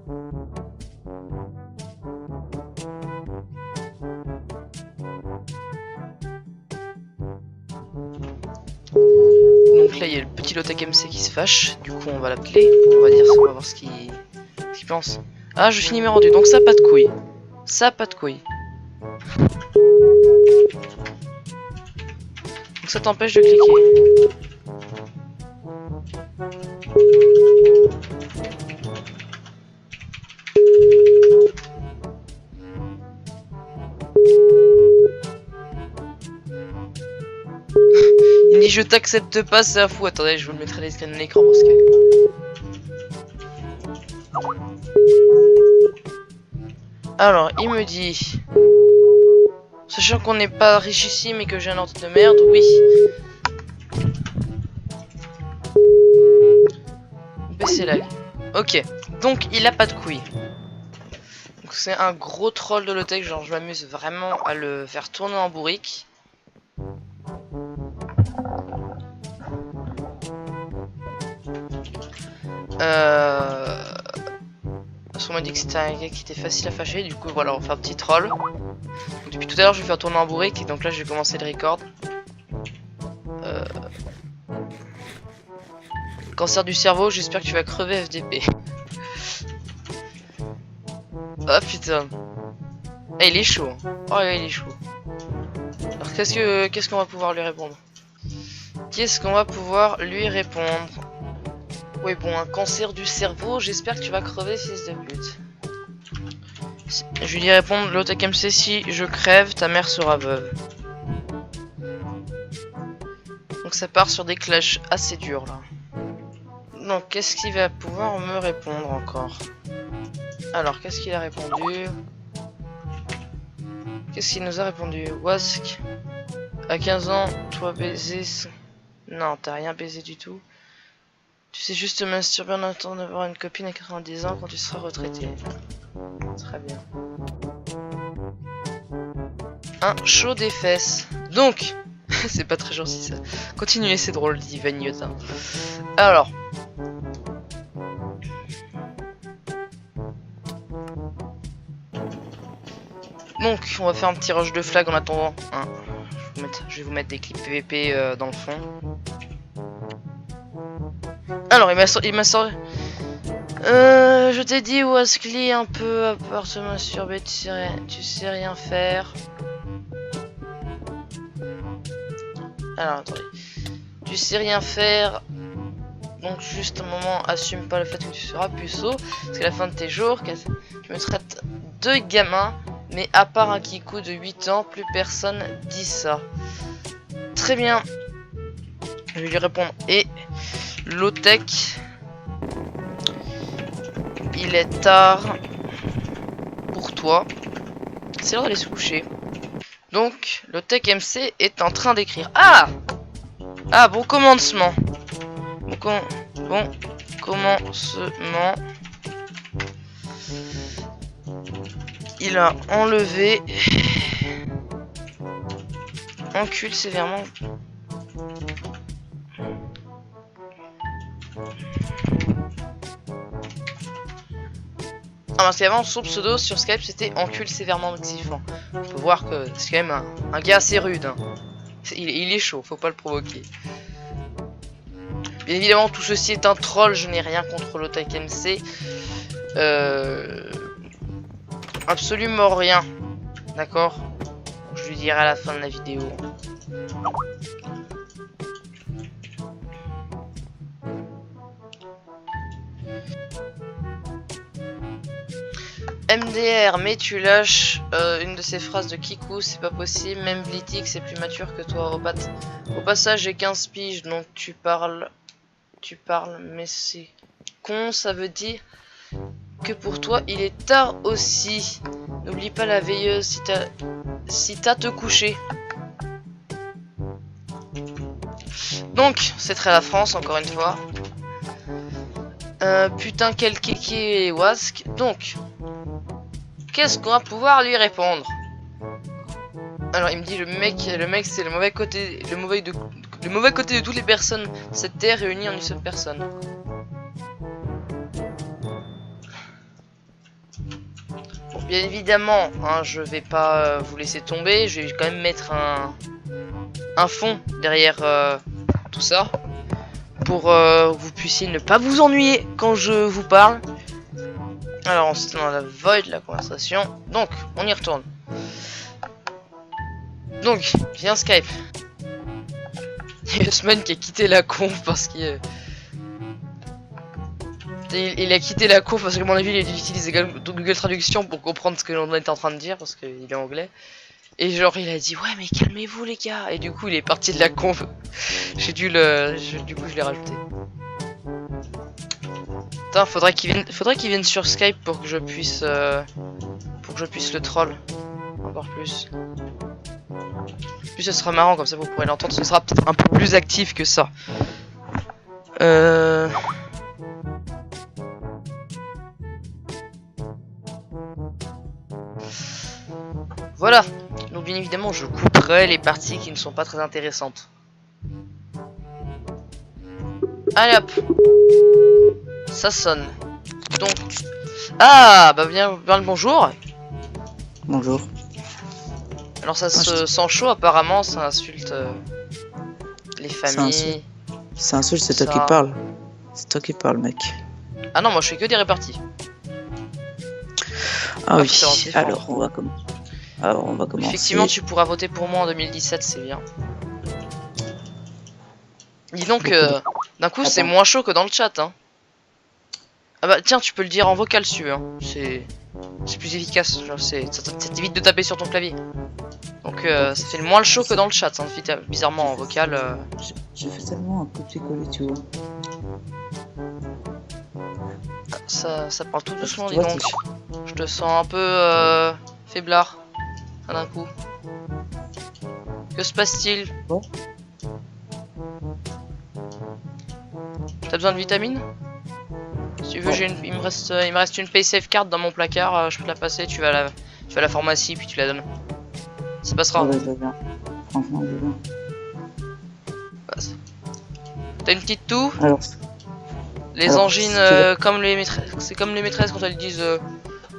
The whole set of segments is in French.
Donc là il y a le petit Lotek MC qui se fâche, du coup on va l'appeler, on va voir ce qu'il pense. Ah, je finis mes rendus, donc ça pas de couilles. Ça pas de couilles. Donc ça t'empêche de cliquer. Il dit je t'accepte pas, c'est à fou. Attendez, je vous le mettrai les screens de l'écran parce que... Alors, il me dit... Sachant qu'on n'est pas riche ici mais que j'ai un ordre de merde, oui. Baissez lag. Ok, donc il a pas de couilles. Donc c'est un gros troll de Lotek, genre je m'amuse vraiment à le faire tourner en bourrique. Parce qu'on m'a dit que c'était un gars qui était facile à fâcher, du coup voilà, on fait un petit troll. Donc, depuis tout à l'heure je vais faire tourner en bourrique et donc là je vais commencer le record. Cancer du cerveau, j'espère que tu vas crever FDP. Oh putain. Eh, il est chaud. Oh il est chaud. Alors qu'est-ce qu'on va pouvoir lui répondre? Qu'est-ce qu'on va pouvoir lui répondre? Oui bon, un cancer du cerveau, j'espère que tu vas crever fils de pute. Je lui dis répondre, Lotek MC, si je crève, ta mère sera veuve. Donc ça part sur des clashs assez durs là. Donc qu'est-ce qu'il va pouvoir me répondre encore? Alors qu'est-ce qu'il a répondu? Qu'est-ce qu'il nous a répondu? Wask, à 15 ans, toi baiser... Non, t'as rien baisé du tout. Tu sais juste te masturber en attendant d'avoir une copine à 90 ans quand tu seras retraité. Très bien. Un chaud des fesses. Donc, c'est pas très gentil ça. Continuez, c'est drôle, dit Vagnotin. Alors. Donc, on va faire un petit rush de flag en attendant. Hein. Je vais vous mettre des clips PVP dans le fond. Alors, il m'a sorti. Je t'ai dit, Waskly, un peu à part se masturber, tu sais rien faire. Alors, attendez. Tu sais rien faire. Donc, juste un moment, assume pas le fait que tu seras puceau. Parce qu'à la fin de tes jours, tu me traites de gamin. Mais à part un kikou de 8 ans, plus personne dit ça. Très bien. Je vais lui répondre. Et Lotek, il est tard pour toi. C'est l'heure d'aller se coucher. Donc, Lotek MC est en train d'écrire. Ah! Ah, bon commencement. Bon commencement. Il a enlevé. Encule sévèrement. Ah, parce qu'avant son pseudo sur Skype c'était encule sévèrement Mexifan. On peut voir que c'est quand même un gars assez rude. Hein. Il est chaud, faut pas le provoquer. Bien évidemment, tout ceci est un troll, je n'ai rien contre Lotek MC. Absolument rien. D'accord? Je lui dirai à la fin de la vidéo. MDR, mais tu lâches une de ces phrases de Kikou, c'est pas possible. Même Blitik, c'est plus mature que toi. Au passage, j'ai 15 piges, donc tu parles, mais c'est con, ça veut dire que pour toi, il est tard aussi. N'oublie pas la veilleuse si t'as te couché. Donc, c'est très la France, encore une fois. Putain, quel kéké Wask. Donc, qu'est-ce qu'on va pouvoir lui répondre? Alors, il me dit le mec c'est le mauvais côté, le mauvais côté de toutes les personnes de cette terre réunies en une seule personne. bien évidemment, hein, je vais pas vous laisser tomber. Je vais quand même mettre un fond derrière tout ça. Pour que vous puissiez ne pas vous ennuyer quand je vous parle. Alors on se dans la void la conversation. Donc on y retourne. Donc via Skype. Il y a Usman qui a quitté la conf parce qu'il il a quitté la conf parce que à mon avis il utilise Google Traduction pour comprendre ce que l'on est en train de dire parce qu'il est anglais. Et genre il a dit ouais mais calmez-vous les gars. Et du coup il est parti de la conf. J'ai dû du coup je l'ai rajouté. Putain, faudrait qu'il vienne sur Skype pour que je puisse le troll encore plus. Plus ce sera marrant comme ça vous pourrez l'entendre. Ce sera peut-être un peu plus actif que ça. Voilà. Donc bien évidemment je couperai les parties qui ne sont pas très intéressantes. Allez hop. Ça sonne. Donc. Ah bah bien le bonjour. Bonjour. Alors ça se sent chaud apparemment, ça insulte les familles. Ça insulte, c'est toi qui parles. C'est toi qui parles mec. Ah non moi je fais que des réparties. Ah oui, alors on va commencer. Effectivement tu pourras voter pour moi en 2017, c'est bien. Dis donc d'un coup c'est moins chaud que dans le chat hein. Ah bah tiens tu peux le dire en vocal si tu veux hein. C'est plus efficace, ça t'évite de taper sur ton clavier. Donc ça fait moins le chaud que dans le chat hein. Bizarrement en vocal Je fais tellement un copier-coller tu vois. Ça parle tout doucement dis donc. Je te sens un peu faiblard d'un coup. Que se passe-t-il? Bon. T'as besoin de vitamines? Si tu veux, il me reste une PaySafe card dans mon placard, je peux te la passer, tu vas à la pharmacie puis tu la donnes. Ça passera. Ouais, bien. Franchement, bien. T'as une petite toux? Alors, les angines, comme les maîtresses, c'est comme les maîtresses quand elles disent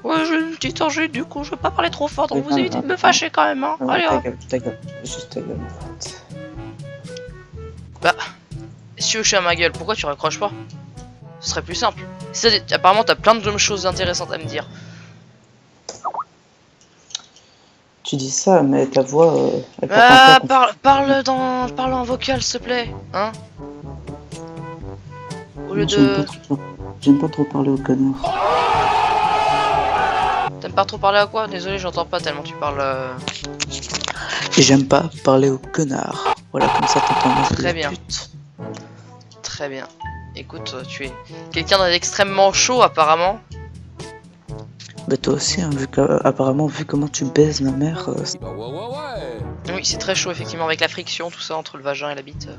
ouais, j'ai une petite angine, du coup, je veux pas parler trop fort, donc vous évitez de me fâcher quand même, hein. Allez, ta gueule, juste ta gueule. Bah, si tu veux que je suis à ma gueule, pourquoi tu raccroches pas? Ce serait plus simple. Apparemment, t'as plein de choses intéressantes à me dire. Tu dis ça, mais ta voix. Ah, parle en vocal, s'il te plaît, hein. Au lieu de. J'aime pas trop parler au connard. T'aimes pas trop parler à quoi? Désolé, j'entends pas tellement tu parles. Et j'aime pas parler au connard. Voilà, comme ça t'entends moins. Très bien. Très bien. Écoute, tu es quelqu'un d'extrêmement chaud apparemment. Bah toi aussi, hein, apparemment, vu comment tu baises ma mère. Oui, c'est très chaud effectivement avec la friction, tout ça entre le vagin et la bite.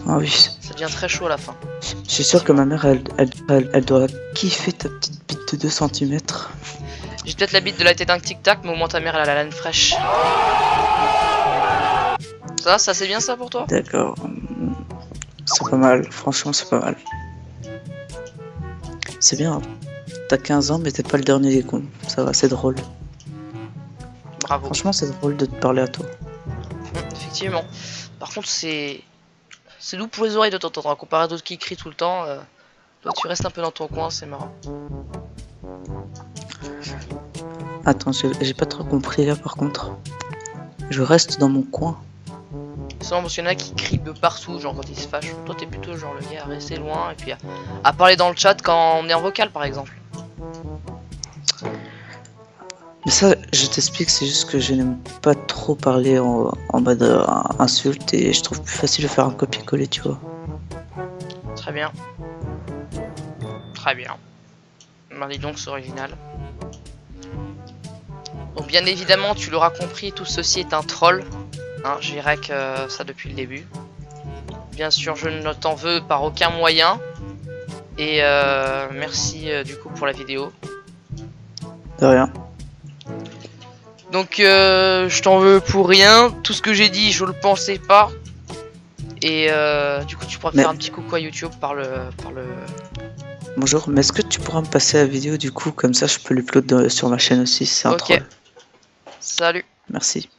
Ah oui. Ça devient très chaud à la fin. Je suis sûr que ma mère, elle doit kiffer ta petite bite de 2 cm. J'ai peut-être la bite de la tête d'un tic-tac, mais au moins ta mère elle a la laine fraîche. Ça c'est bien ça pour toi? D'accord. C'est pas mal, franchement c'est pas mal. C'est bien, hein. T'as 15 ans mais t'es pas le dernier des cons. Ça va, c'est drôle. Bravo. Franchement c'est drôle de te parler à toi. Effectivement. Par contre c'est doux pour les oreilles de t'entendre. Comparé à d'autres qui crient tout le temps. Toi tu restes un peu dans ton coin, c'est marrant. Attends, j'ai pas trop compris là par contre. Je reste dans mon coin. Souvent parce qu'il y en a qui crient de partout, genre quand ils se fâchent. Toi t'es plutôt genre le gars à rester loin et puis à parler dans le chat quand on est en vocal par exemple. Mais ça, je t'explique, c'est juste que je n'aime pas trop parler en mode insulte et je trouve plus facile de faire un copier-coller, tu vois. Très bien. Très bien. Ben dis donc, c'est original. Donc bien évidemment, tu l'auras compris, tout ceci est un troll. Hein, je dirais que ça depuis le début. Bien sûr, je ne t'en veux par aucun moyen. Et merci du coup pour la vidéo. De rien. Donc je t'en veux pour rien. Tout ce que j'ai dit, je le pensais pas. Et du coup, tu pourras faire un petit coucou à YouTube par le Bonjour, mais est-ce que tu pourras me passer la vidéo du coup, comme ça je peux l'upload sur ma chaîne aussi, c'est un Ok. troll. Salut. Merci.